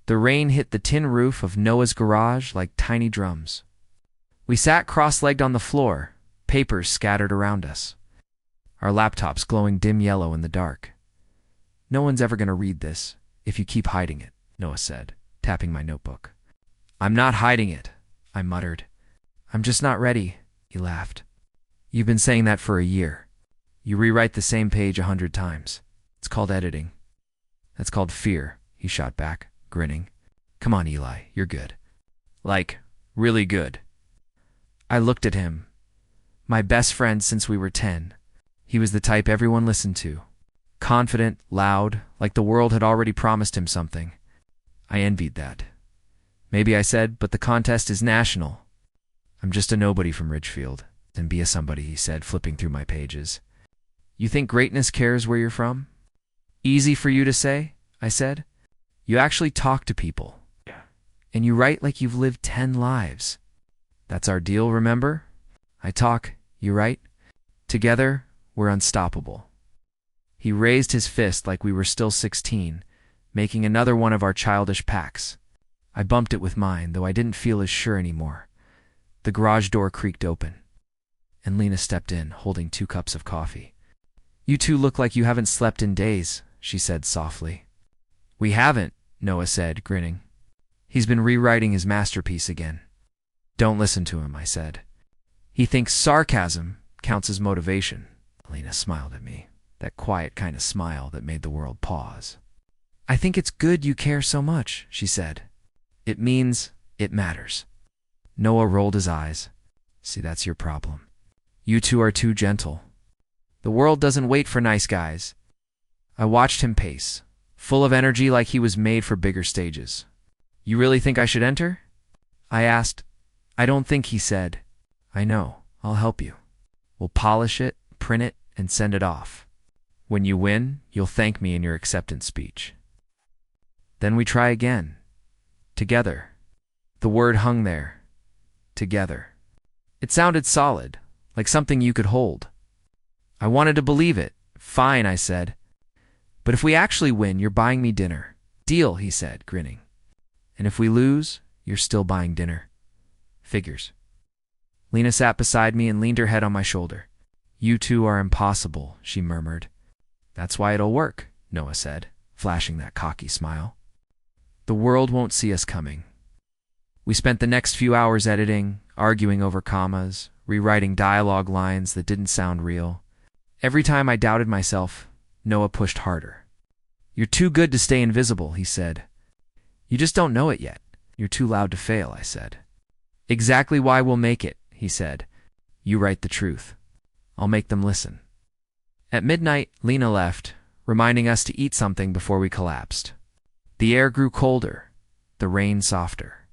The rain hit the tin roof of Noah's garage like tiny drums. We sat cross-legged on the floor, papers scattered around us, our laptops glowing dim yellow in the dark. "No one's ever going to read this if you keep hiding it," Noah said, tapping my notebook. "I'm not hiding it," I muttered. "I'm just not ready," he laughed. "You've been saying that for a year. You rewrite the same page 100 times. It's called editing." "That's called fear," he shot back, grinning. "Come on, Eli, you're good. Like, really good." I looked at him. My best friend since we were 10. He was the type everyone listened to. Confident, loud, like the world had already promised him something. I envied that. "Maybe," I said, "but the contest is national." "I'm just a nobody from Ridgefield, and be a somebody," he said, flipping through my pages. "You think greatness cares where you're from?" "Easy for you to say," I said. "You actually talk to people. And you write like you've lived 10 lives. That's our deal, remember? I talk, you write. Together, we're unstoppable." He raised his fist like we were still 16, making another one of our childish pacts. I bumped it with mine, though I didn't feel as sure anymore. The garage door creaked open, and Lena stepped in, holding 2 cups of coffee. "You two look like you haven't slept in days," she said softly. "We haven't," Noah said, grinning. "He's been rewriting his masterpiece again." "Don't listen to him," I said. "He thinks sarcasm counts as motivation." Lena smiled at me, that quiet kind of smile that made the world pause. "I think it's good you care so much," she said. "It means it matters." Noah rolled his eyes. "See, that's your problem. You two are too gentle. The world doesn't wait for nice guys." I watched him pace, full of energy like he was made for bigger stages. "You really think I should enter?" I asked. "I don't think," he said. "I know. I'll help you. We'll polish it, print it, and send it off. When you win, you'll thank me in your acceptance speech." Then we try again. Together. The word hung there. Together. It sounded solid, like something you could hold. I wanted to believe it. "Fine," I said. "But if we actually win, you're buying me dinner." "Deal," he said, grinning. "And if we lose, you're still buying dinner." "Figures." Lena sat beside me and leaned her head on my shoulder. "You two are impossible," she murmured. "That's why it'll work," Noah said, flashing that cocky smile. "The world won't see us coming." We spent the next few hours editing, arguing over commas, rewriting dialogue lines that didn't sound real. Every time I doubted myself, Noah pushed harder. "You're too good to stay invisible," he said. "You just don't know it yet. You're too loud to fail," I said. "Exactly why we'll make it," he said. "You write the truth. I'll make them listen." At midnight, Lena left, reminding us to eat something before we collapsed. The air grew colder, the rain softer.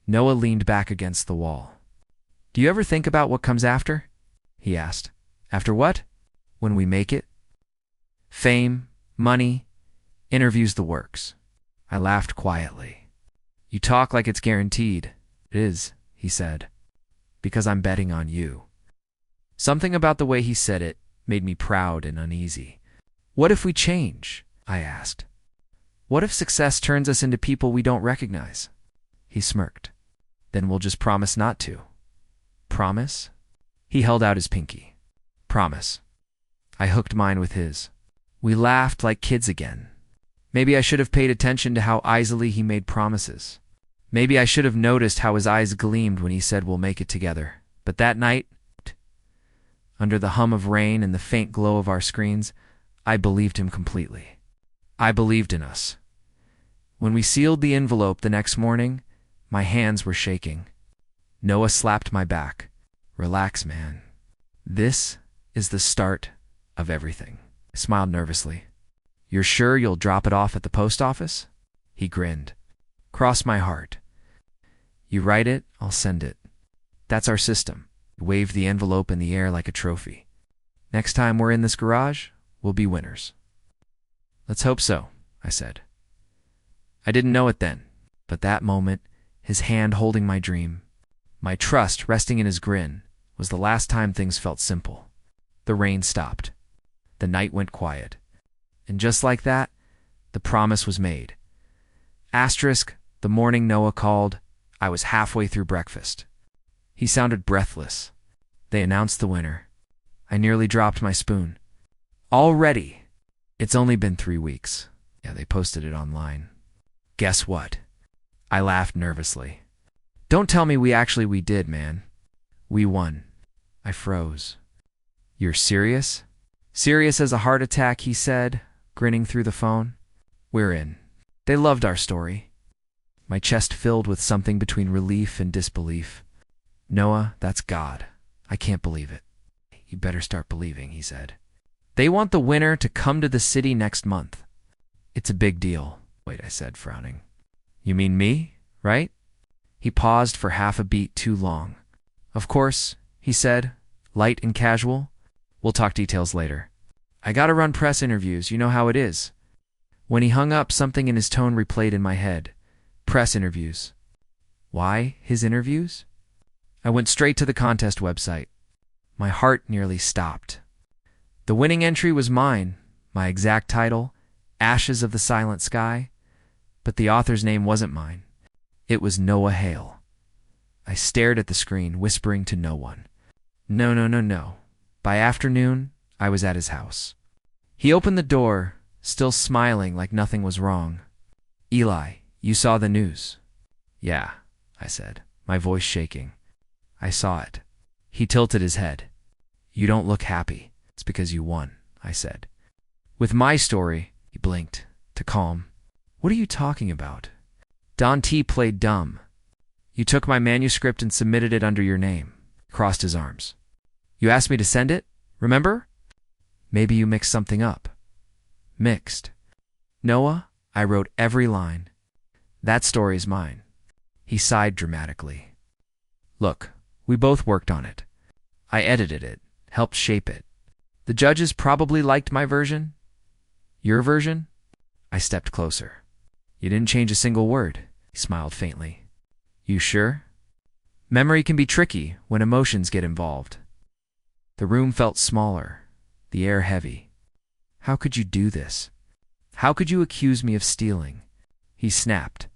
Noah leaned back against the wall. "Do you ever think about what comes after?" he asked. "After what?" "When we make it." "Fame, money, interviews, the works." I laughed quietly. "You talk like it's guaranteed." "It is," he said, "because I'm betting on you." Something about the way he said it made me proud and uneasy. "What if we change?" I asked. "What if success turns us into people we don't recognize?" He smirked. "Then we'll just promise not to." "Promise?" He held out his pinky. "Promise." I hooked mine with his. We laughed like kids again. Maybe I should have paid attention to how easily he made promises. Maybe I should have noticed how his eyes gleamed when he said we'll make it together. But that night, under the hum of rain and the faint glow of our screens, I believed him completely. I believed in us. When we sealed the envelope the next morning, my hands were shaking. Noah slapped my back. "Relax, man. This is the start of everything." I smiled nervously. "You're sure you'll drop it off at the post office?" He grinned. "Cross my heart. You write it, I'll send it. That's our system." He waved the envelope in the air like a trophy. "Next time we're in this garage, we'll be winners." "Let's hope so," I said. I didn't know it then, but that moment, his hand holding my dream, my trust resting in his grin, was the last time things felt simple. The rain stopped. The night went quiet. And just like that, the promise was made. Asterisk, the morning Noah called, I was halfway through breakfast. He sounded breathless. They announced the winner. I nearly dropped my spoon. Already. It's only been 3 weeks. Yeah, they posted it online. Guess what? I laughed nervously. Don't tell me we did, man. We won. I froze. You're serious? Serious as a heart attack, he said, grinning through the phone. We're in. They loved our story. My chest filled with something between relief and disbelief. Noah, that's God. I can't believe it. You better start believing, he said. They want the winner to come to the city next month. It's a big deal. Wait, I said, frowning. You mean me, right? He paused for half a beat too long. Of course, he said, light and casual. We'll talk details later. I gotta run press interviews, you know how it is. When he hung up, something in his tone replayed in my head. Press interviews. Why his interviews? I went straight to the contest website. My heart nearly stopped. The winning entry was mine, my exact title, Ashes of the Silent Sky, but the author's name wasn't mine. It was Noah Hale. I stared at the screen, whispering to no one. No. By afternoon, I was at his house. He opened the door, still smiling like nothing was wrong. Eli, you saw the news. Yeah, I said, my voice shaking. I saw it. He tilted his head. You don't look happy. It's because you won, I said. With my story, he blinked, to calm. What are you talking about? Don T played dumb. You took my manuscript and submitted it under your name. Crossed his arms. You asked me to send it, remember? Maybe you mixed something up. Mixed. Noah, I wrote every line. That story is mine. He sighed dramatically. Look, we both worked on it. I edited it, helped shape it. The judges probably liked my version. Your version? I stepped closer. You didn't change a single word. He smiled faintly. You sure? Memory can be tricky when emotions get involved. The room felt smaller, the air heavy. How could you do this? How could you accuse me of stealing? He snapped.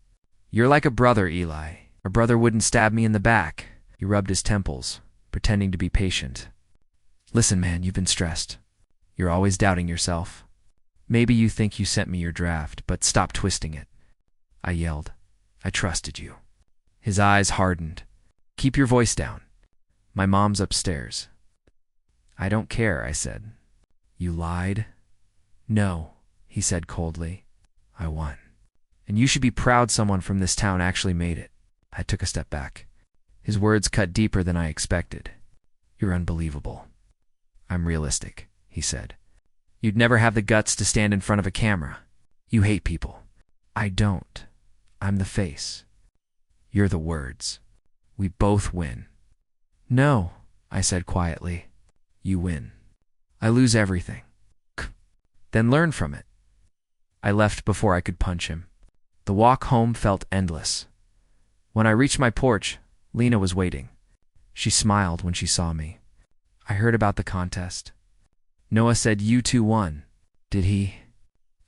You're like a brother, Eli. A brother wouldn't stab me in the back. He rubbed his temples, pretending to be patient. Listen, man, you've been stressed. You're always doubting yourself. Maybe you think you sent me your draft, but stop twisting it. I yelled. I trusted you. His eyes hardened. Keep your voice down. My mom's upstairs. I don't care, I said. You lied? No, he said coldly. I won. And you should be proud someone from this town actually made it. I took a step back. His words cut deeper than I expected. You're unbelievable. I'm realistic, he said. You'd never have the guts to stand in front of a camera. You hate people. I don't. I'm the face. You're the words. We both win. No, I said quietly. You win. I lose everything. Then learn from it. I left before I could punch him. The walk home felt endless. When I reached my porch, Lena was waiting. She smiled when she saw me. I heard about the contest. Noah said you two won. Did he?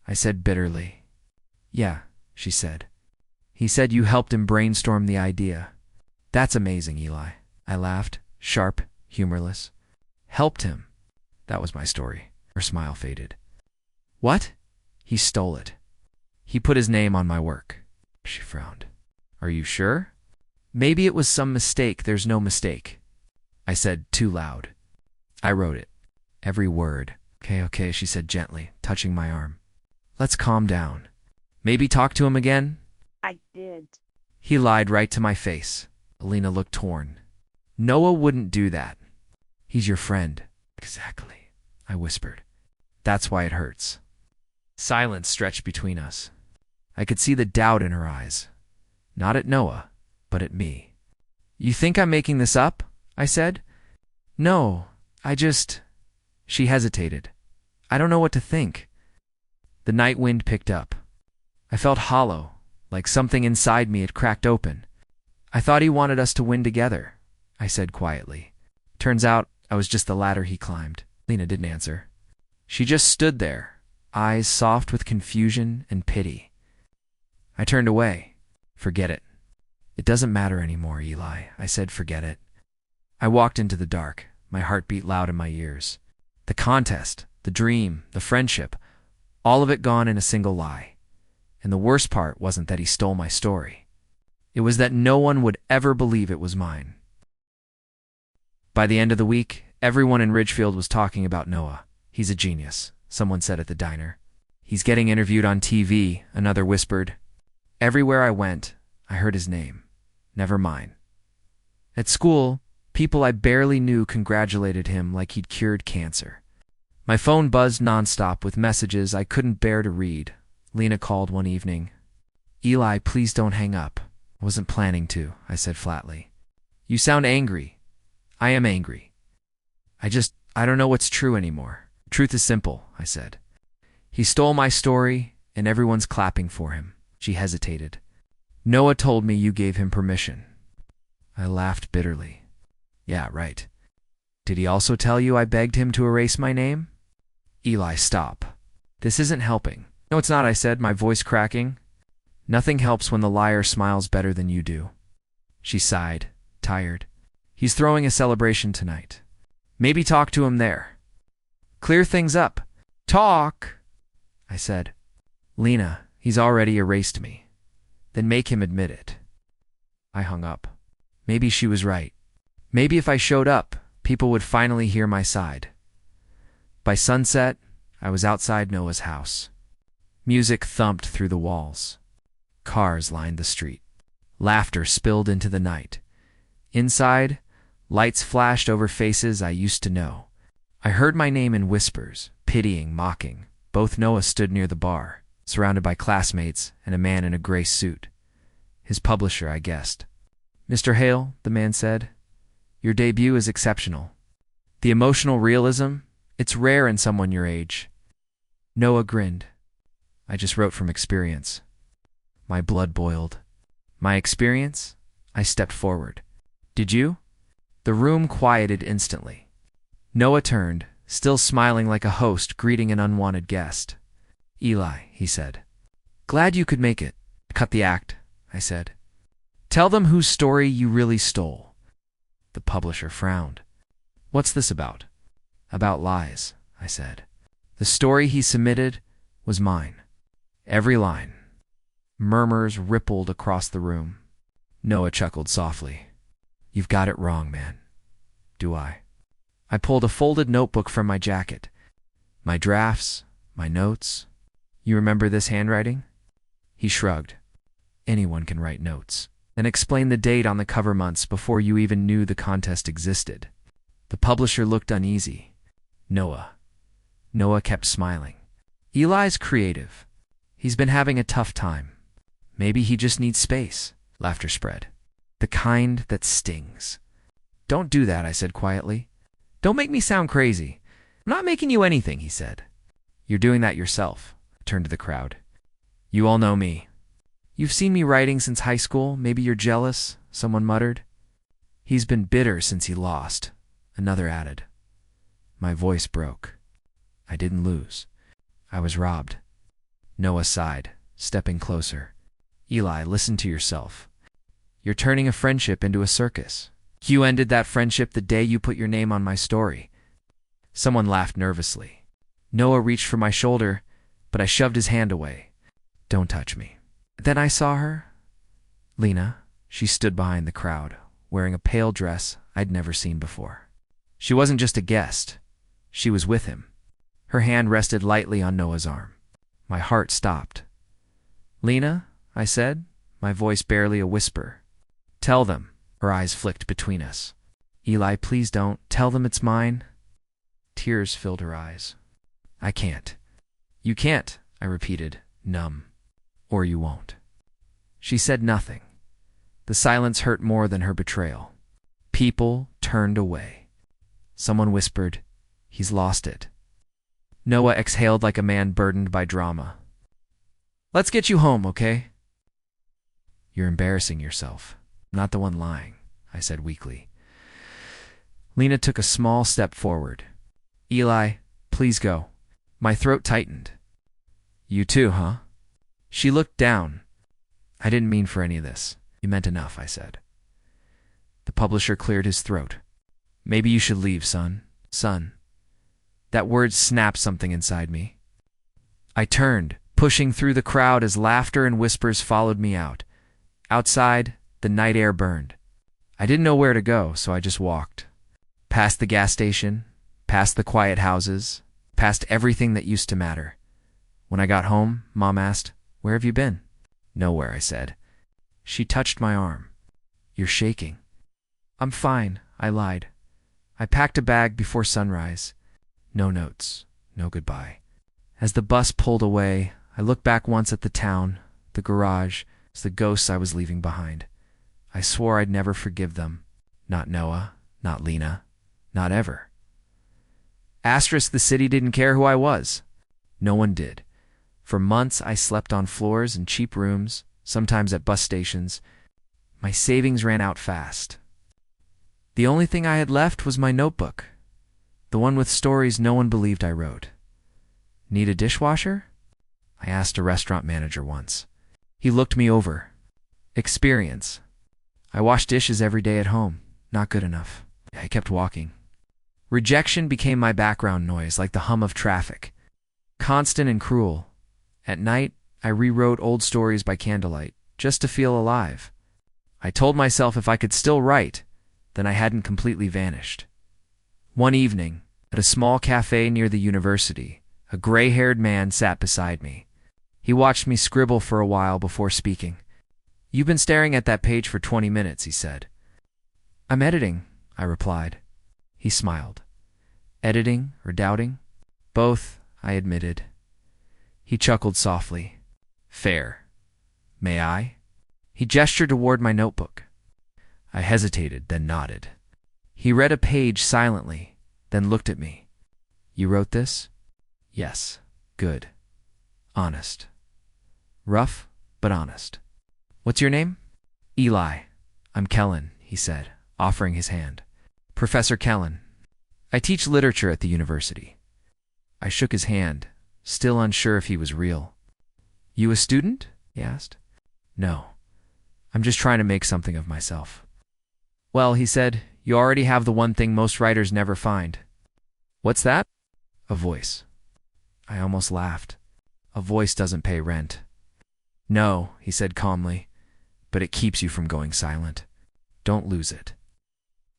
I said bitterly. Yeah, she said. He said you helped him brainstorm the idea. That's amazing, Eli. I laughed, sharp, humorless. Helped him. That was my story. Her smile faded. What? He stole it. He put his name on my work. She frowned. Are you sure? Maybe it was some mistake. There's no mistake. I said, too loud. I wrote it. Every word. Okay, she said gently, touching my arm. Let's calm down. Maybe talk to him again? I did. He lied right to my face. Alina looked torn. Noah wouldn't do that. He's your friend. Exactly, I whispered. That's why it hurts. Silence stretched between us. I could see the doubt in her eyes. Not at Noah, but at me. You think I'm making this up? I said. No, I just... She hesitated. I don't know what to think. The night wind picked up. I felt hollow, like something inside me had cracked open. I thought he wanted us to win together, I said quietly. Turns out I was just the ladder he climbed. Lena didn't answer. She just stood there, eyes soft with confusion and pity. I turned away. Forget it. It doesn't matter anymore, Eli. I said, forget it. I walked into the dark, my heart beat loud in my ears. The contest, the dream, the friendship, all of it gone in a single lie. And the worst part wasn't that he stole my story. It was that no one would ever believe it was mine. By the end of the week, everyone in Ridgefield was talking about Noah. He's a genius, someone said at the diner. He's getting interviewed on TV, another whispered. Everywhere I went, I heard his name. Never mine. At school, people I barely knew congratulated him like he'd cured cancer. My phone buzzed nonstop with messages I couldn't bear to read. Lena called one evening. Eli, please don't hang up. I wasn't planning to, I said flatly. You sound angry. I am angry. I don't know what's true anymore. Truth is simple, I said. He stole my story, and everyone's clapping for him. She hesitated. Noah told me you gave him permission. I laughed bitterly. Yeah, right. Did he also tell you I begged him to erase my name? Eli, stop. This isn't helping. No, it's not, I said, my voice cracking. Nothing helps when the liar smiles better than you do. She sighed, tired. He's throwing a celebration tonight. Maybe talk to him there. Clear things up. Talk, I said. Lena, he's already erased me. Then make him admit it. I hung up. Maybe she was right. Maybe if I showed up, people would finally hear my side. By sunset, I was outside Noah's house. Music thumped through the walls. Cars lined the street. Laughter spilled into the night. Inside, lights flashed over faces I used to know. I heard my name in whispers, pitying, mocking. Both Noah stood near the bar, surrounded by classmates and a man in a gray suit. His publisher, I guessed. Mr. Hale, the man said, your debut is exceptional. The emotional realism, it's rare in someone your age. Noah grinned. I just wrote from experience. My blood boiled. My experience? I stepped forward. Did you? The room quieted instantly. Noah turned, still smiling like a host greeting an unwanted guest. Eli, he said. Glad you could make it. Cut the act, I said. Tell them whose story you really stole. The publisher frowned. What's this about? About lies, I said. The story he submitted was mine. Every line. Murmurs rippled across the room. Noah chuckled softly. You've got it wrong, man. Do I? I pulled a folded notebook from my jacket. My drafts, my notes. You remember this handwriting? He shrugged. Anyone can write notes. Then explain the date on the cover months before you even knew the contest existed. The publisher looked uneasy. Noah. Noah kept smiling. Eli's creative. He's been having a tough time. Maybe he just needs space. Laughter spread. The kind that stings. Don't do that, I said quietly. Don't make me sound crazy. I'm not making you anything, he said. You're doing that yourself. I turned to the crowd. You all know me. You've seen me writing since high school. Maybe you're jealous, someone muttered. He's been bitter since he lost, another added. My voice broke. I didn't lose. I was robbed. Noah sighed, stepping closer. Eli, listen to yourself. You're turning a friendship into a circus. You ended that friendship the day you put your name on my story. Someone laughed nervously. Noah reached for my shoulder, but I shoved his hand away. Don't touch me. Then I saw her. Lena. She stood behind the crowd, wearing a pale dress I'd never seen before. She wasn't just a guest. She was with him. Her hand rested lightly on Noah's arm. My heart stopped. Lena, I said, my voice barely a whisper. Tell them. Her eyes flicked between us. Eli, please don't. Tell them it's mine. Tears filled her eyes. I can't. You can't, I repeated, numb. Or you won't. She said nothing. The silence hurt more than her betrayal. People turned away. Someone whispered, he's lost it. Noah exhaled like a man burdened by drama. Let's get you home, okay? You're embarrassing yourself. I'm not the one lying, I said weakly. Lena took a small step forward. Eli, please go. My throat tightened. You too, huh? She looked down. I didn't mean for any of this. You meant enough, I said. The publisher cleared his throat. Maybe you should leave, son. Son. That word snapped something inside me. I turned, pushing through the crowd as laughter and whispers followed me out. Outside, the night air burned. I didn't know where to go, so I just walked. Past the gas station, past the quiet houses, past everything that used to matter. When I got home, Mom asked, "Where have you been?" "Nowhere," I said. She touched my arm. "You're shaking." "I'm fine," I lied. I packed a bag before sunrise. No notes, no goodbye. As the bus pulled away, I looked back once at the town, the garage, as the ghosts I was leaving behind. I swore I'd never forgive them. Not Noah, not Lena, not ever. Asterisk, the city didn't care who I was. No one did. For months I slept on floors in cheap rooms, sometimes at bus stations. My savings ran out fast. The only thing I had left was my notebook, the one with stories no one believed I wrote. "Need a dishwasher?" I asked a restaurant manager once. He looked me over. "Experience. I wash dishes every day at home. Not good enough." I kept walking. Rejection became my background noise, like the hum of traffic. Constant and cruel. At night, I rewrote old stories by candlelight, just to feel alive. I told myself if I could still write, then I hadn't completely vanished. One evening, at a small cafe near the university, a gray-haired man sat beside me. He watched me scribble for a while before speaking. "You've been staring at that page for 20 minutes, he said. "I'm editing," I replied. He smiled. "Editing or doubting?" "Both," I admitted. He chuckled softly. "Fair. May I?" He gestured toward my notebook. I hesitated, then nodded. He read a page silently, then looked at me. "You wrote this?" "Yes." "Good. Honest." "Rough, but honest." "What's your name?" "Eli. I'm Kellen," he said, offering his hand. "Professor Kellen. I teach literature at the university." I shook his hand, still unsure if he was real. "You a student?" he asked. "No. I'm just trying to make something of myself." "Well," he said, "you already have the one thing most writers never find." "What's that?" "A voice." I almost laughed. "A voice doesn't pay rent." "No," he said calmly, "but it keeps you from going silent. Don't lose it."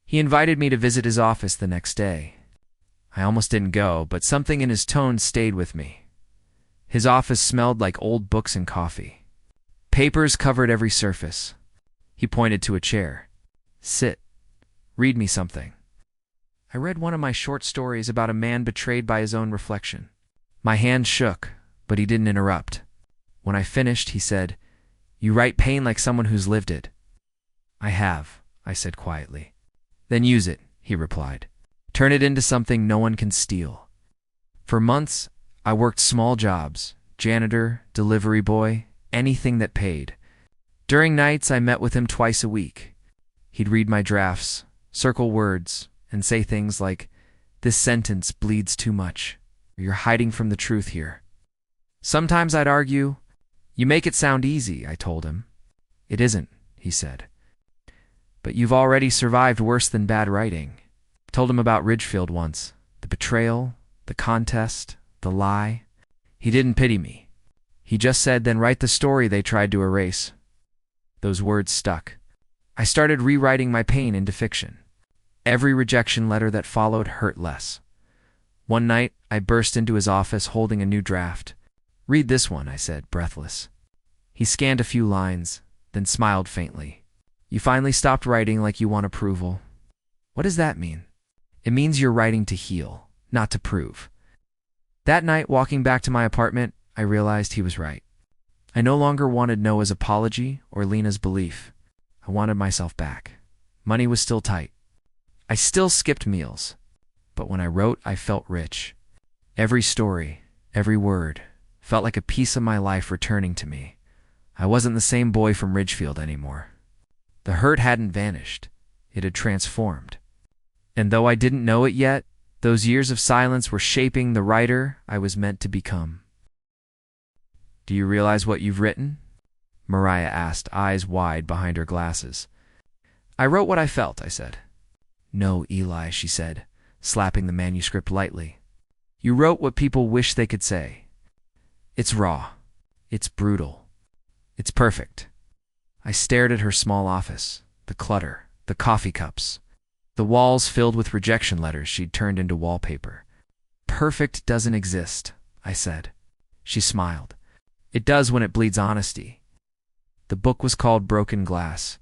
He invited me to visit his office the next day. I almost didn't go, but something in his tone stayed with me. His office smelled like old books and coffee. Papers covered every surface. He pointed to a chair. "Sit. Read me something." I read one of my short stories about a man betrayed by his own reflection. My hand shook, but he didn't interrupt. When I finished, he said, "You write pain like someone who's lived it." "I have," I said quietly. "Then use it," he replied. "Turn it into something no one can steal." For months, I worked small jobs, janitor, delivery boy, anything that paid. During nights, I met with him twice a week. He'd read my drafts, circle words, and say things like, "This sentence bleeds too much," or "You're hiding from the truth here." Sometimes I'd argue, "You make it sound easy," I told him. "It isn't," he said. "But you've already survived worse than bad writing." Told him about Ridgefield once, the betrayal, the contest, the lie. He didn't pity me. He just said, "Then write the story they tried to erase." Those words stuck. I started rewriting my pain into fiction. Every rejection letter that followed hurt less. One night, I burst into his office holding a new draft. "Read this one," I said, breathless. He scanned a few lines, then smiled faintly. "You finally stopped writing like you want approval." "What does that mean?" "It means you're writing to heal, not to prove." That night, walking back to my apartment, I realized he was right. I no longer wanted Noah's apology or Lena's belief. I wanted myself back. Money was still tight. I still skipped meals. But when I wrote, I felt rich. Every story, every word, felt like a piece of my life returning to me. I wasn't the same boy from Ridgefield anymore. The hurt hadn't vanished. It had transformed. And though I didn't know it yet, those years of silence were shaping the writer I was meant to become. Do you realize what you've written? Mariah asked, eyes wide behind her glasses. I wrote what I felt, I said. No, Eli, she said, slapping the manuscript lightly. You wrote what people wish they could say. It's raw. It's brutal. It's perfect. I stared at her small office, the clutter, the coffee cups, the walls filled with rejection letters she'd turned into wallpaper. Perfect doesn't exist, I said. She smiled. It does when it bleeds honesty. The book was called Broken Glass.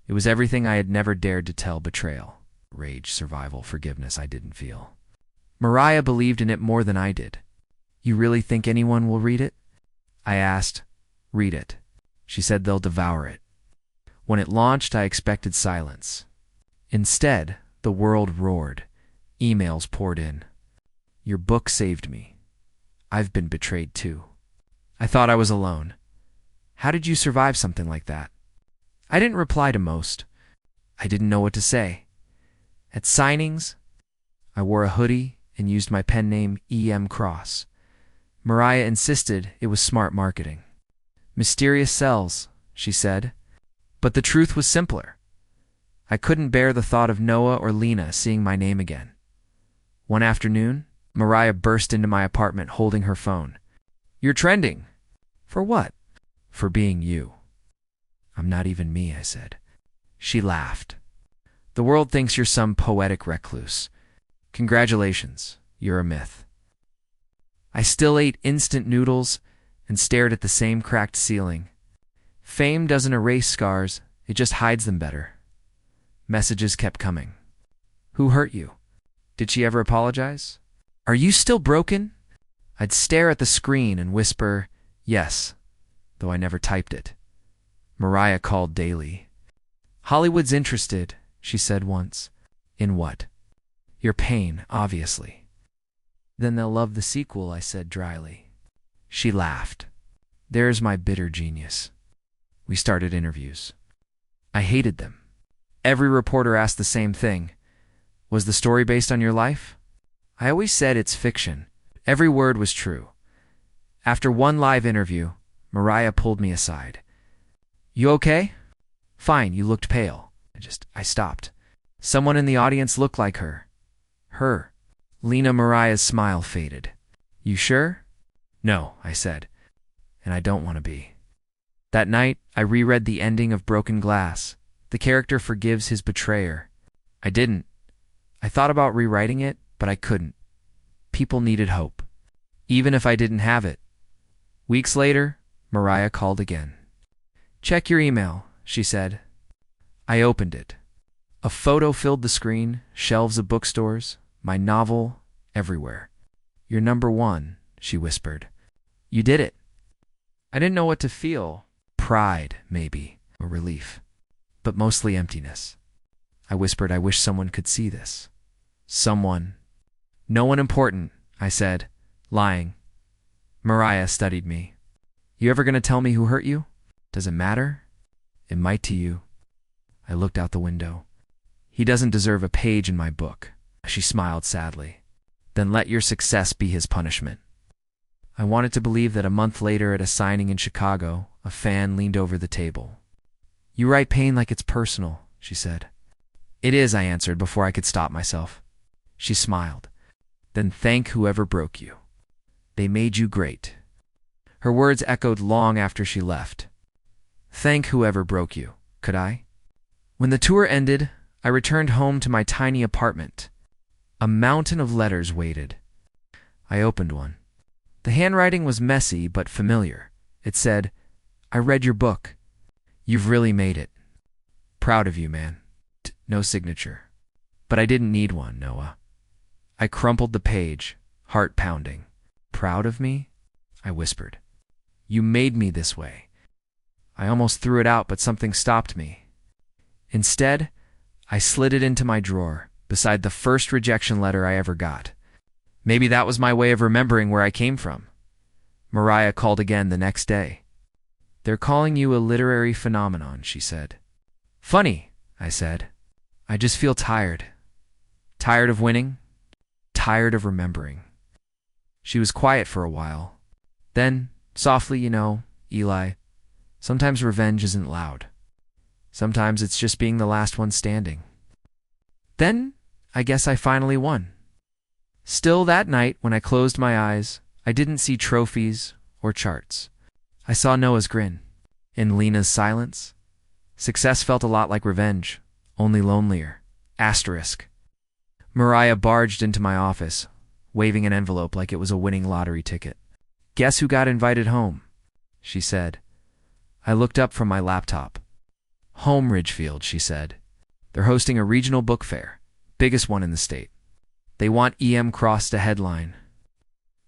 It was everything I had never dared to tell: betrayal, rage, survival, forgiveness I didn't feel. Mariah believed in it more than I did. You really think anyone will read it? I asked. Read it. She said they'll devour it. When it launched, I expected silence. Instead, the world roared. Emails poured in. Your book saved me. I've been betrayed too. I thought I was alone. How did you survive something like that? I didn't reply to most. I didn't know what to say. At signings, I wore a hoodie and used my pen name E.M. Cross. Mariah insisted it was smart marketing. Mysterious sells, she said. But the truth was simpler. I couldn't bear the thought of Noah or Lena seeing my name again. One afternoon, Mariah burst into my apartment holding her phone. You're trending. For what? For being you. I'm not even me, I said. She laughed. The world thinks you're some poetic recluse. Congratulations, you're a myth. I still ate instant noodles and stared at the same cracked ceiling. Fame doesn't erase scars, it just hides them better. Messages kept coming. Who hurt you? Did she ever apologize? Are you still broken? I'd stare at the screen and whisper, yes, though I never typed it. Mariah called daily. Hollywood's interested, she said once. In what? Your pain, obviously. Then they'll love the sequel, I said dryly. She laughed. There's my bitter genius. We started interviews. I hated them. Every reporter asked the same thing. Was the story based on your life? I always said it's fiction. Every word was true. After one live interview, Mariah pulled me aside. You okay? Fine, you looked pale. I stopped. Someone in the audience looked like her. Her. Lena. Mariah's smile faded. You sure? No, I said. And I don't want to be. That night, I reread the ending of Broken Glass. The character forgives his betrayer. I didn't. I thought about rewriting it, but I couldn't. People needed hope, even if I didn't have it. Weeks later, Mariah called again. Check your email, she said. I opened it. A photo filled the screen, shelves of bookstores, my novel, everywhere. You're #1, she whispered. You did it. I didn't know what to feel. Pride, maybe, or relief, but mostly emptiness. I whispered, I wish someone could see this. Someone. No one important, I said, lying. Mariah studied me. You ever gonna tell me who hurt you? Does it matter? It might to you. I looked out the window. He doesn't deserve a page in my book. She smiled sadly. Then let your success be his punishment. I wanted to believe that a month later at a signing in Chicago, a fan leaned over the table. You write pain like it's personal, she said. It is, I answered before I could stop myself. She smiled. Then thank whoever broke you. They made you great. Her words echoed long after she left. Thank whoever broke you, could I? When the tour ended, I returned home to my tiny apartment. A mountain of letters waited. I opened one. The handwriting was messy but familiar. It said, I read your book. You've really made it. Proud of you, man. No signature. But I didn't need one, Noah. I crumpled the page, heart pounding. Proud of me? I whispered. You made me this way. I almost threw it out, but something stopped me. Instead, I slid it into my drawer, beside the first rejection letter I ever got. Maybe that was my way of remembering where I came from. Mariah called again the next day. They're calling you a literary phenomenon, she said. Funny, I said. I just feel tired. Tired of winning. Tired of remembering. She was quiet for a while. Then, softly, Eli, Sometimes revenge isn't loud. Sometimes it's just being the last one standing. Then, I guess I finally won. Still, that night, when I closed my eyes, I didn't see trophies or charts. I saw Noah's grin. In Lena's silence, success felt a lot like revenge, only lonelier. Asterisk. Mariah barged into my office, waving an envelope like it was a winning lottery ticket. "Guess who got invited home?" she said. I looked up from my laptop. "Home Ridgefield," she said. "They're hosting a regional book fair, biggest one in the state. They want E.M. Cross to headline."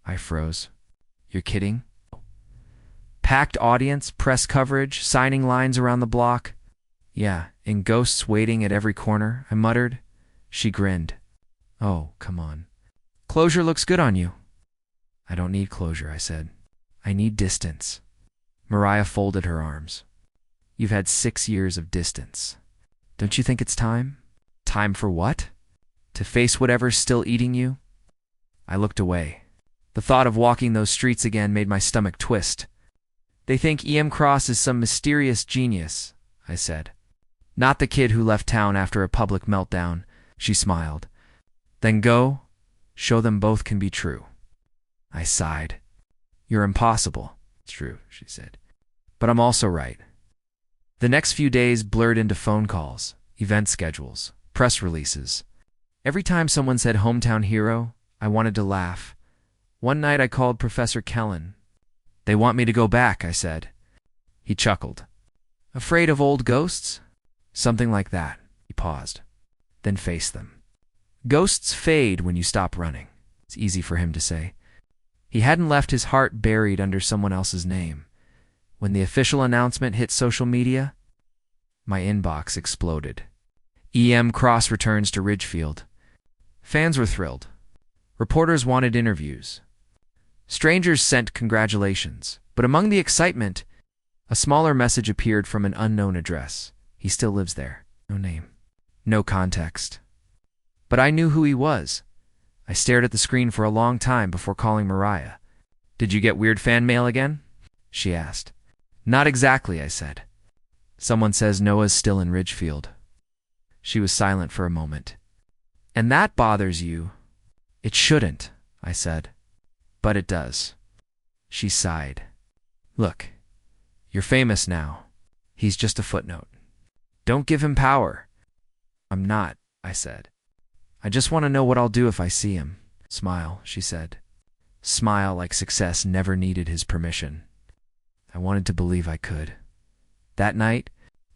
I froze. "You're kidding?" "Packed audience, press coverage, signing lines around the block." "Yeah, and ghosts waiting at every corner," I muttered. She grinned. "Oh, come on. Closure looks good on you." "I don't need closure," I said. "I need distance." Mariah folded her arms. "You've had 6 years of distance. Don't you think it's time?" "Time for what?" "To face whatever's still eating you." I looked away. The thought of walking those streets again made my stomach twist. "They think E.M. Cross is some mysterious genius," I said. "Not the kid who left town after a public meltdown," she smiled. "Then go, show them both can be true." I sighed. "You're impossible." "It's true," she said. "But I'm also right." The next few days blurred into phone calls, event schedules, press releases. Every time someone said hometown hero, I wanted to laugh. One night I called Professor Kellen. "They want me to go back," I said. He chuckled. "Afraid of old ghosts?" "Something like that." He paused. "Then face them. Ghosts fade when you stop running." It's easy for him to say. He hadn't left his heart buried under someone else's name. When the official announcement hit social media, my inbox exploded. E.M. Cross returns to Ridgefield. Fans were thrilled. Reporters wanted interviews. Strangers sent congratulations. But among the excitement, a smaller message appeared from an unknown address. He still lives there. No name. No context. But I knew who he was. I stared at the screen for a long time before calling Mariah. "Did you get weird fan mail again?" she asked. "Not exactly," I said. "Someone says Noah's still in Ridgefield." She was silent for a moment. "And that bothers you?" "It shouldn't," I said. "But it does." She sighed. "Look, you're famous now. He's just a footnote. Don't give him power." "I'm not," I said. "I just want to know what I'll do if I see him." "Smile," she said. Smile like success never needed his permission. I wanted to believe I could. That night,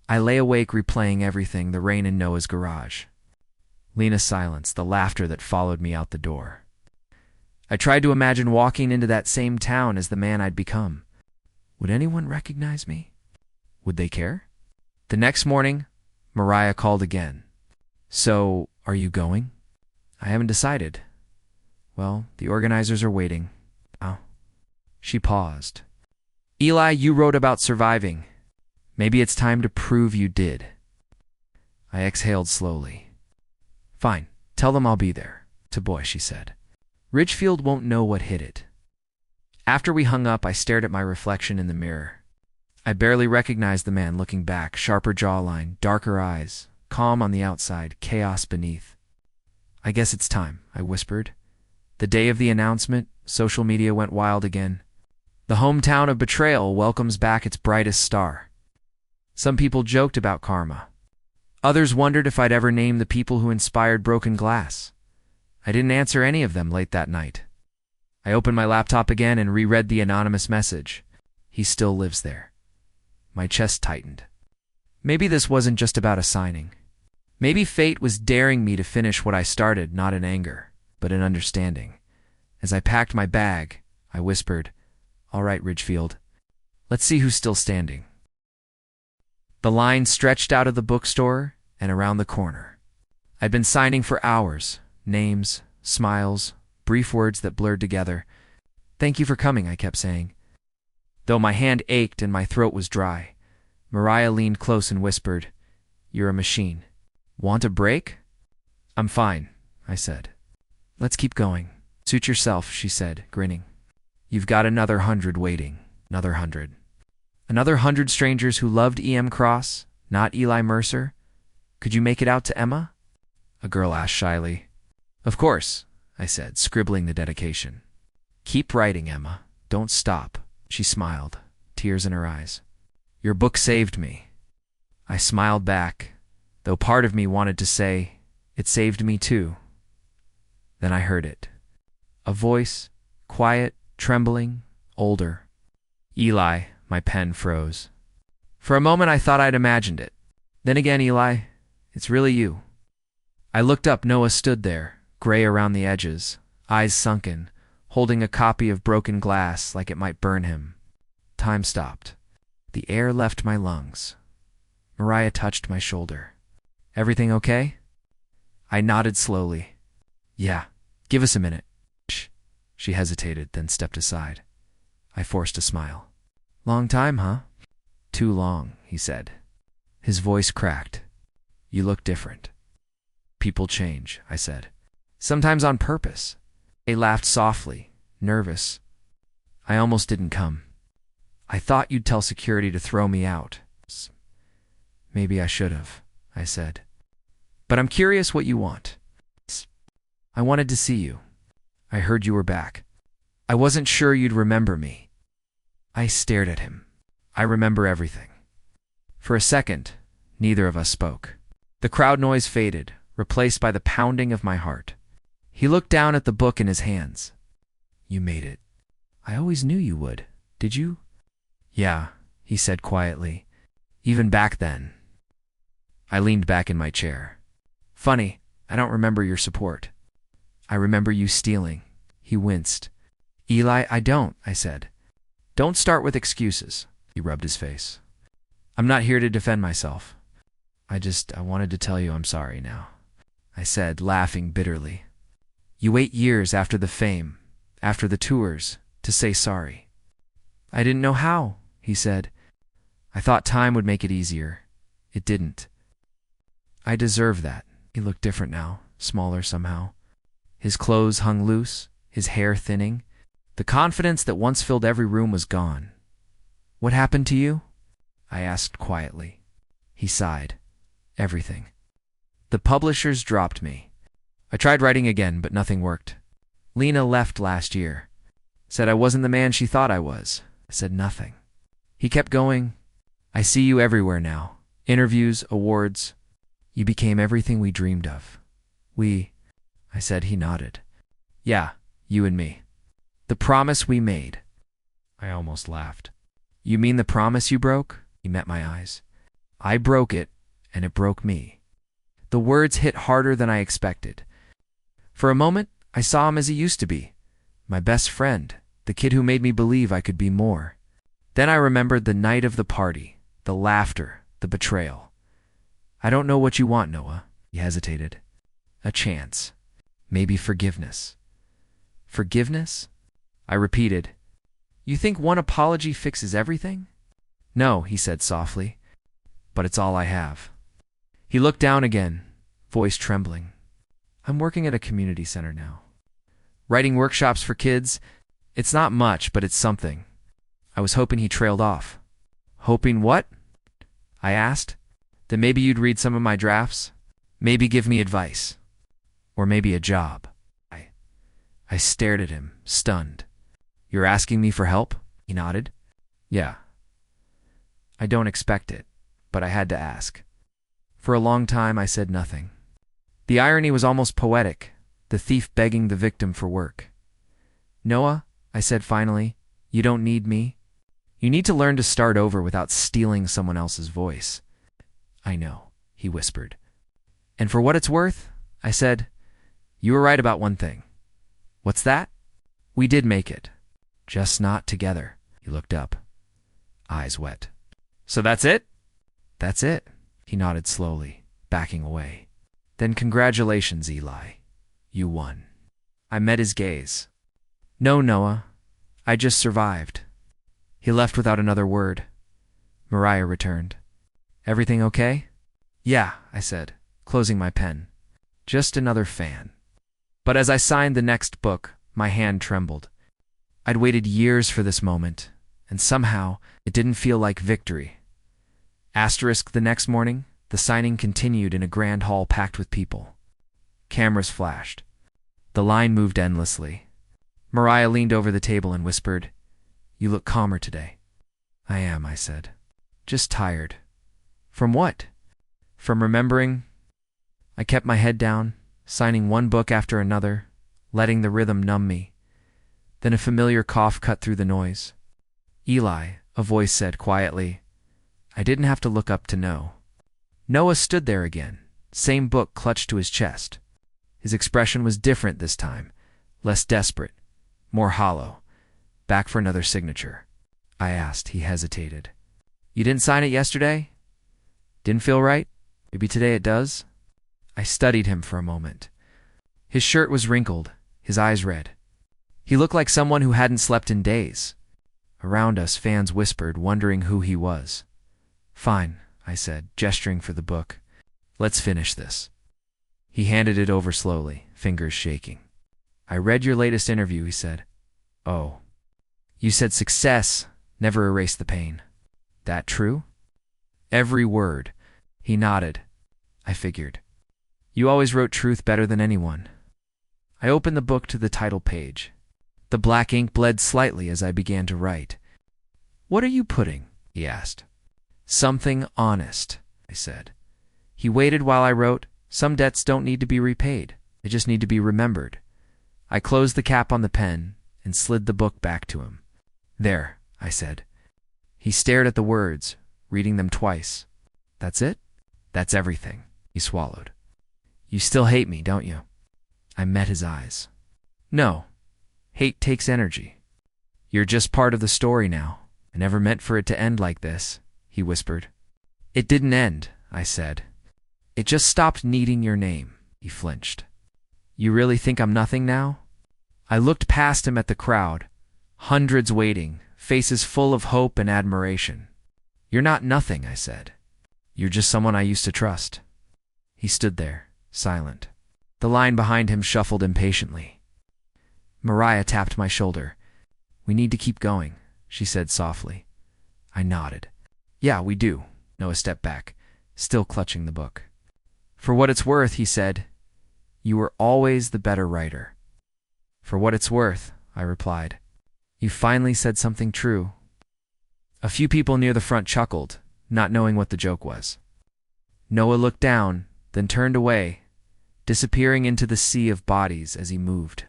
I lay awake replaying everything, the rain in Noah's garage, Lena's silence, the laughter that followed me out the door. I tried to imagine walking into that same town as the man I'd become. Would anyone recognize me? Would they care? The next morning, Mariah called again. "So, are you going?" "I haven't decided." "Well, the organizers are waiting." "Oh." She paused. "Eli, you wrote about surviving. Maybe it's time to prove you did." I exhaled slowly. "Fine, tell them I'll be there." "To boy," she said. "Ridgefield won't know what hit it." After we hung up, I stared at my reflection in the mirror. I barely recognized the man looking back, sharper jawline, darker eyes, calm on the outside, chaos beneath. "I guess it's time," I whispered. The day of the announcement, social media went wild again. The hometown of betrayal welcomes back its brightest star. Some people joked about karma. Others wondered if I'd ever name the people who inspired Broken Glass. I didn't answer any of them late that night. I opened my laptop again and reread the anonymous message. He still lives there. My chest tightened. Maybe this wasn't just about a signing. Maybe fate was daring me to finish what I started, not in anger, but in understanding. As I packed my bag, I whispered, "All right, Ridgefield, let's see who's still standing." The line stretched out of the bookstore and around the corner. I'd been signing for hours, names, smiles, brief words that blurred together. "Thank you for coming," I kept saying. Though my hand ached and my throat was dry, Mariah leaned close and whispered, "You're a machine. Want a break?" "I'm fine," I said. "Let's keep going." "Suit yourself," she said, grinning. "You've got another 100 waiting. Another 100. Another 100 strangers who loved E.M. Cross, not Eli Mercer. Could you make it out to Emma? A girl asked shyly. Of course, I said, scribbling the dedication. Keep writing, Emma. Don't stop. She smiled, tears in her eyes. Your book saved me. I smiled back, though part of me wanted to say, it saved me too. Then I heard it. A voice, quiet, trembling, older. Eli, my pen froze. For a moment I thought I'd imagined it. Then again, Eli, it's really you. I looked up. Noah stood there, gray around the edges, eyes sunken, holding a copy of Broken Glass like it might burn him. Time stopped. The air left my lungs. Mariah touched my shoulder. Everything okay? I nodded slowly. Yeah, give us a minute. Shh. She hesitated, then stepped aside. I forced a smile. Long time, huh? Too long, he said. His voice cracked. You look different. People change, I said. Sometimes on purpose. They laughed softly, nervous. I almost didn't come. I thought you'd tell security to throw me out. Maybe I should have, I said. But I'm curious what you want. I wanted to see you. I heard you were back. I wasn't sure you'd remember me. I stared at him. I remember everything. For a second, neither of us spoke. The crowd noise faded, replaced by the pounding of my heart. He looked down at the book in his hands. You made it. I always knew you would. Did you? Yeah, he said quietly. Even back then. I leaned back in my chair. Funny, I don't remember your support. I remember you stealing. He winced. Eli, I don't, I said. Don't start with excuses. He rubbed his face. I'm not here to defend myself. I wanted to tell you I'm sorry now, I said, laughing bitterly. You wait years after the fame, after the tours, to say sorry. I didn't know how, he said. I thought time would make it easier. It didn't. I deserve that. He looked different now, smaller somehow. His clothes hung loose, his hair thinning. The confidence that once filled every room was gone. What happened to you? I asked quietly. He sighed. Everything. The publishers dropped me. I tried writing again, but nothing worked. Lena left last year. Said I wasn't the man she thought I was. I said nothing. He kept going. I see you everywhere now. Interviews, awards. You became everything we dreamed of. I said. He nodded. Yeah, you and me. The promise we made. I almost laughed. You mean the promise you broke? He met my eyes. I broke it, and it broke me. The words hit harder than I expected. For a moment, I saw him as he used to be. My best friend, the kid who made me believe I could be more. Then I remembered the night of the party, the laughter, the betrayal. I don't know what you want, Noah. He hesitated. A chance. Maybe forgiveness. Forgiveness? I repeated. You think one apology fixes everything? No, he said softly. But it's all I have. He looked down again, voice trembling. I'm working at a community center now. Writing workshops for kids. It's not much, but it's something. I was hoping he trailed off. Hoping what? I asked. That maybe you'd read some of my drafts. Maybe give me advice. Or maybe a job. I stared at him, stunned. You're asking me for help? He nodded. Yeah. I don't expect it, but I had to ask. For a long time, I said nothing. The irony was almost poetic, the thief begging the victim for work. Noah, I said finally, you don't need me. You need to learn to start over without stealing someone else's voice. I know, he whispered. And for what it's worth, I said, you were right about one thing. What's that? We did make it. Just not together. He looked up, eyes wet. So that's it? That's it. He nodded slowly, backing away. Then congratulations, Eli. You won. I met his gaze. No, Noah. I just survived. He left without another word. Mariah returned. Everything okay? Yeah, I said, closing my pen. Just another fan. But as I signed the next book, my hand trembled. I'd waited years for this moment, and somehow it didn't feel like victory. Asterisk the next morning, the signing continued in a grand hall packed with people. Cameras flashed. The line moved endlessly. Mariah leaned over the table and whispered, "You look calmer today." "I am," I said. "Just tired." "From what?" "From remembering." I kept my head down, signing one book after another, letting the rhythm numb me. Then a familiar cough cut through the noise. "Eli," a voice said quietly. I didn't have to look up to know. Noah stood there again, same book clutched to his chest. His expression was different this time, less desperate, more hollow. "Back for another signature?" I asked. He hesitated. "You didn't sign it yesterday? Didn't feel right? Maybe today it does?" I studied him for a moment. His shirt was wrinkled, his eyes red. He looked like someone who hadn't slept in days. Around us, fans whispered, wondering who he was. "Fine," I said, gesturing for the book. "Let's finish this." He handed it over slowly, fingers shaking. "I read your latest interview," he said. "Oh. You said success never erased the pain. That true?" "Every word." He nodded. I figured. "You always wrote truth better than anyone." I opened the book to the title page. The black ink bled slightly as I began to write. "What are you putting?" he asked. "Something honest," I said. He waited while I wrote. Some debts don't need to be repaid. They just need to be remembered. I closed the cap on the pen and slid the book back to him. "There," I said. He stared at the words, reading them twice. "That's it?" "That's everything," he swallowed. "You still hate me, don't you?" I met his eyes. "No. Hate takes energy. You're just part of the story now. I never meant for it to end like this," he whispered. "It didn't end," I said. "It just stopped needing your name," he flinched. "You really think I'm nothing now?" I looked past him at the crowd, hundreds waiting, faces full of hope and admiration. "You're not nothing," I said. "You're just someone I used to trust." He stood there, silent. The line behind him shuffled impatiently. Mariah tapped my shoulder. "We need to keep going," she said softly. I nodded. "Yeah, we do." Noah stepped back, still clutching the book. "For what it's worth," he said, "you were always the better writer." "For what it's worth," I replied. "You finally said something true." A few people near the front chuckled, not knowing what the joke was. Noah looked down, then turned away, disappearing into the sea of bodies as he moved.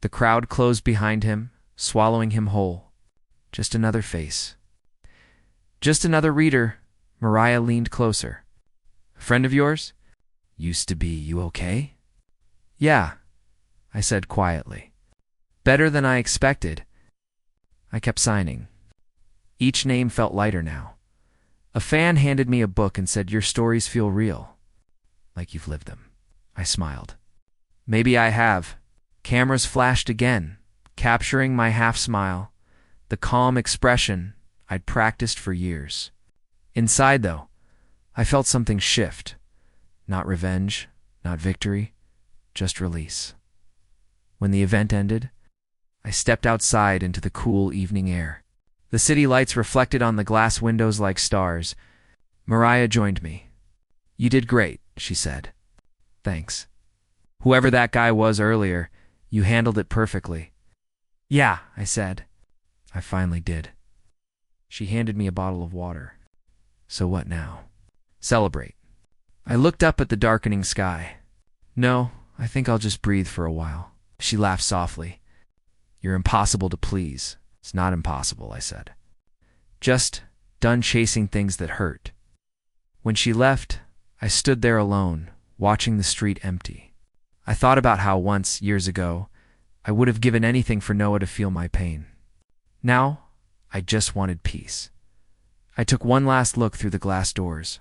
The crowd closed behind him, swallowing him whole. Just another face. Just another reader. Mariah leaned closer. "A friend of yours?" "Used to be. You okay?" "Yeah," I said quietly. "Better than I expected." I kept signing. Each name felt lighter now. A fan handed me a book and said, "Your stories feel real. Like you've lived them." I smiled. Maybe I have. Cameras flashed again, capturing my half-smile, the calm expression I'd practiced for years. Inside, though, I felt something shift. Not revenge, not victory, just release. When the event ended, I stepped outside into the cool evening air. The city lights reflected on the glass windows like stars. Mariah joined me. "You did great," she said. "Thanks. Whoever that guy was earlier, you handled it perfectly." "Yeah," I said. I finally did. She handed me a bottle of water. "So what now?" "Celebrate." I looked up at the darkening sky. "No, I think I'll just breathe for a while." She laughed softly. "You're impossible to please." "It's not impossible," I said. "Just done chasing things that hurt." When she left, I stood there alone, watching the street empty. I thought about how once, years ago, I would have given anything for Noah to feel my pain. Now, I just wanted peace. I took one last look through the glass doors.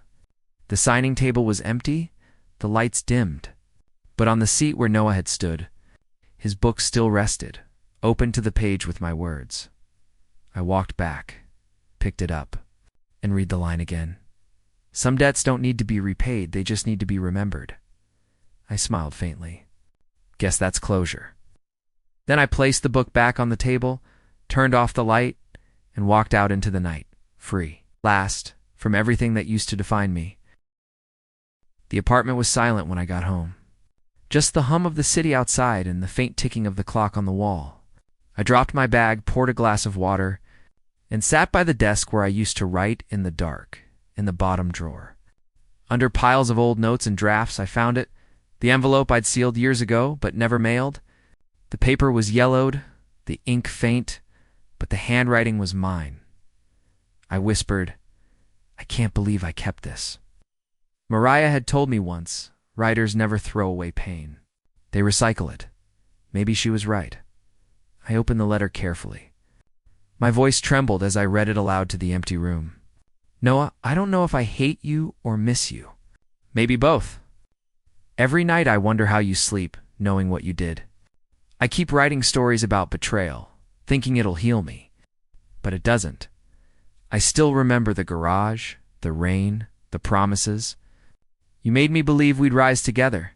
The signing table was empty, the lights dimmed. But on the seat where Noah had stood, his book still rested, open to the page with my words. I walked back, picked it up, and read the line again. "Some debts don't need to be repaid, they just need to be remembered." I smiled faintly. Guess that's closure. Then I placed the book back on the table, turned off the light, and walked out into the night, free. Last, from everything that used to define me. The apartment was silent when I got home. Just the hum of the city outside and the faint ticking of the clock on the wall. I dropped my bag, poured a glass of water, and sat by the desk where I used to write in the dark, in the bottom drawer. Under piles of old notes and drafts, I found it, the envelope I'd sealed years ago but never mailed. The paper was yellowed, the ink faint, but the handwriting was mine. I whispered, "I can't believe I kept this." Mariah had told me once, writers never throw away pain. They recycle it. Maybe she was right. I opened the letter carefully. My voice trembled as I read it aloud to the empty room. "Noah, I don't know if I hate you or miss you. Maybe both. Every night I wonder how you sleep, knowing what you did. I keep writing stories about betrayal, thinking it'll heal me. But it doesn't. I still remember the garage, the rain, the promises. You made me believe we'd rise together.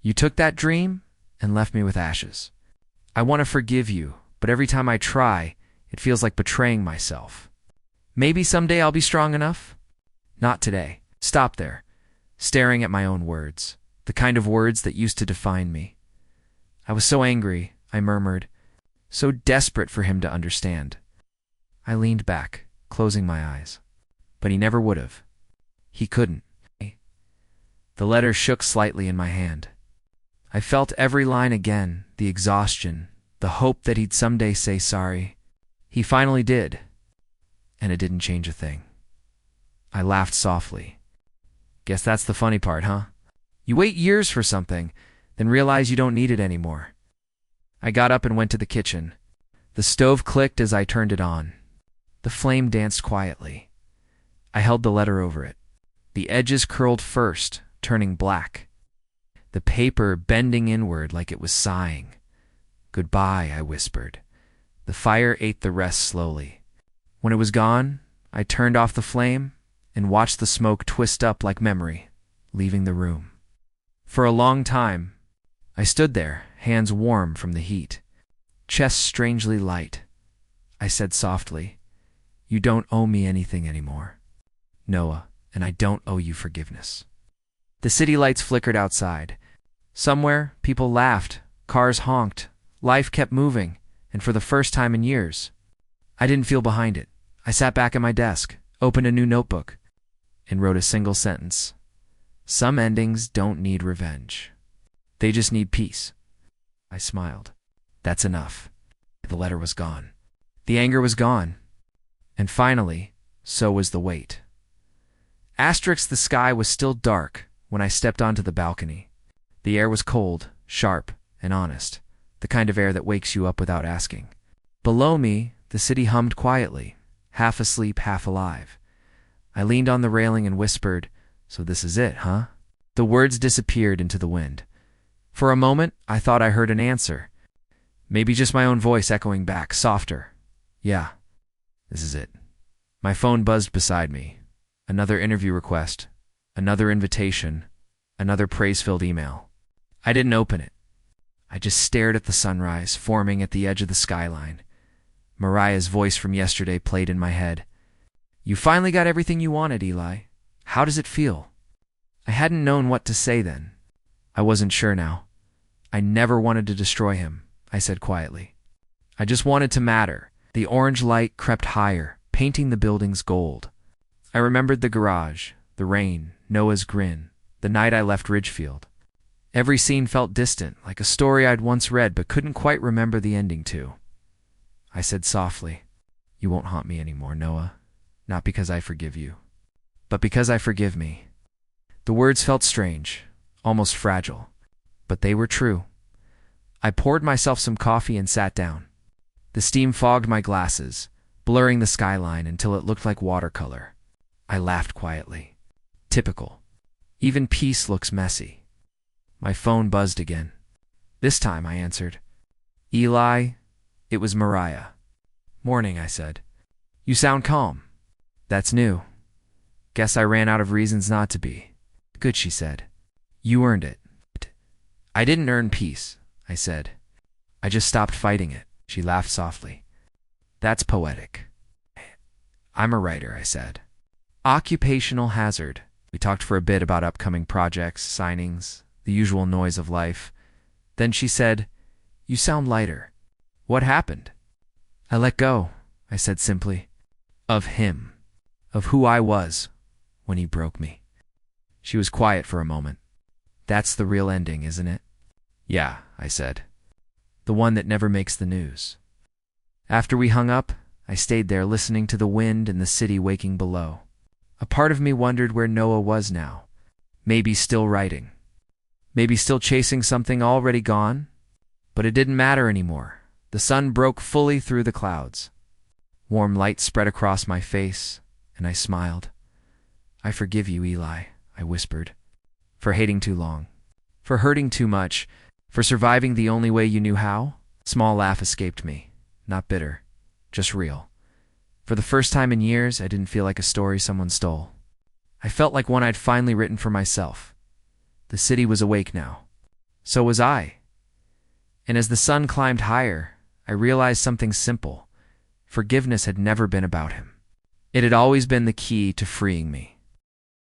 You took that dream and left me with ashes. I want to forgive you, but every time I try, it feels like betraying myself. Maybe someday I'll be strong enough? Not today." Stop there, staring at my own words, the kind of words that used to define me. I was so angry, I murmured, so desperate for him to understand. I leaned back, closing my eyes. But he never would have. He couldn't. The letter shook slightly in my hand. I felt every line again, the exhaustion, the hope that he'd someday say sorry. He finally did, and it didn't change a thing. I laughed softly. Guess that's the funny part, huh? You wait years for something, then realize you don't need it anymore. I got up and went to the kitchen. The stove clicked as I turned it on. The flame danced quietly. I held the letter over it. The edges curled first, turning black. The paper bending inward like it was sighing. "Goodbye," I whispered. The fire ate the rest slowly. When it was gone, I turned off the flame and watched the smoke twist up like memory, leaving the room. For a long time, I stood there, hands warm from the heat, chest strangely light. I said softly, "You don't owe me anything anymore, Noah, and I don't owe you forgiveness." The city lights flickered outside. Somewhere, people laughed, cars honked, life kept moving, and for the first time in years, I didn't feel behind it. I sat back at my desk, opened a new notebook, and wrote a single sentence. Some endings don't need revenge. They just need peace. I smiled. That's enough. The letter was gone. The anger was gone. And finally, so was the weight. The sky was still dark when I stepped onto the balcony. The air was cold, sharp, and honest, the kind of air that wakes you up without asking. Below me, the city hummed quietly, half asleep, half alive. I leaned on the railing and whispered, "So this is it, huh?" The words disappeared into the wind. For a moment, I thought I heard an answer. Maybe just my own voice echoing back, softer. "Yeah, this is it." My phone buzzed beside me. Another interview request, another invitation, another praise-filled email. I didn't open it. I just stared at the sunrise forming at the edge of the skyline. Mariah's voice from yesterday played in my head. "You finally got everything you wanted, Eli. How does it feel?" I hadn't known what to say then. I wasn't sure now. I never wanted to destroy him, I said quietly. I just wanted to matter. The orange light crept higher, painting the buildings gold. I remembered the garage, the rain, Noah's grin, the night I left Ridgefield. Every scene felt distant, like a story I'd once read but couldn't quite remember the ending to. I said softly, "You won't haunt me anymore, Noah. Not because I forgive you, but because I forgive me." The words felt strange, almost fragile, but they were true. I poured myself some coffee and sat down. The steam fogged my glasses, blurring the skyline until it looked like watercolor. I laughed quietly. Typical. Even peace looks messy. My phone buzzed again. This time I answered. "Eli," it was Mariah. "Morning," I said. "You sound calm." "That's new. Guess I ran out of reasons not to be." "Good," she said. "You earned it." "I didn't earn peace," I said. "I just stopped fighting it." She laughed softly. "That's poetic." I'm a writer, I said. Occupational hazard. We talked for a bit about upcoming projects, signings, the usual noise of life. Then she said, "You sound lighter. What happened?" "I let go," I said simply. "Of him. Of who I was when he broke me." She was quiet for a moment. "That's the real ending, isn't it?" "Yeah," I said. "The one that never makes the news." After we hung up, I stayed there listening to the wind and the city waking below. A part of me wondered where Noah was now. Maybe still writing. Maybe still chasing something already gone. But it didn't matter anymore. The sun broke fully through the clouds. Warm light spread across my face, and I smiled. "I forgive you, Eli," I whispered, "for hating too long, for hurting too much, for surviving the only way you knew how." A small laugh escaped me, not bitter, just real. For the first time in years, I didn't feel like a story someone stole. I felt like one I'd finally written for myself. The city was awake now. So was I. And as the sun climbed higher, I realized something simple. Forgiveness had never been about him. It had always been the key to freeing me.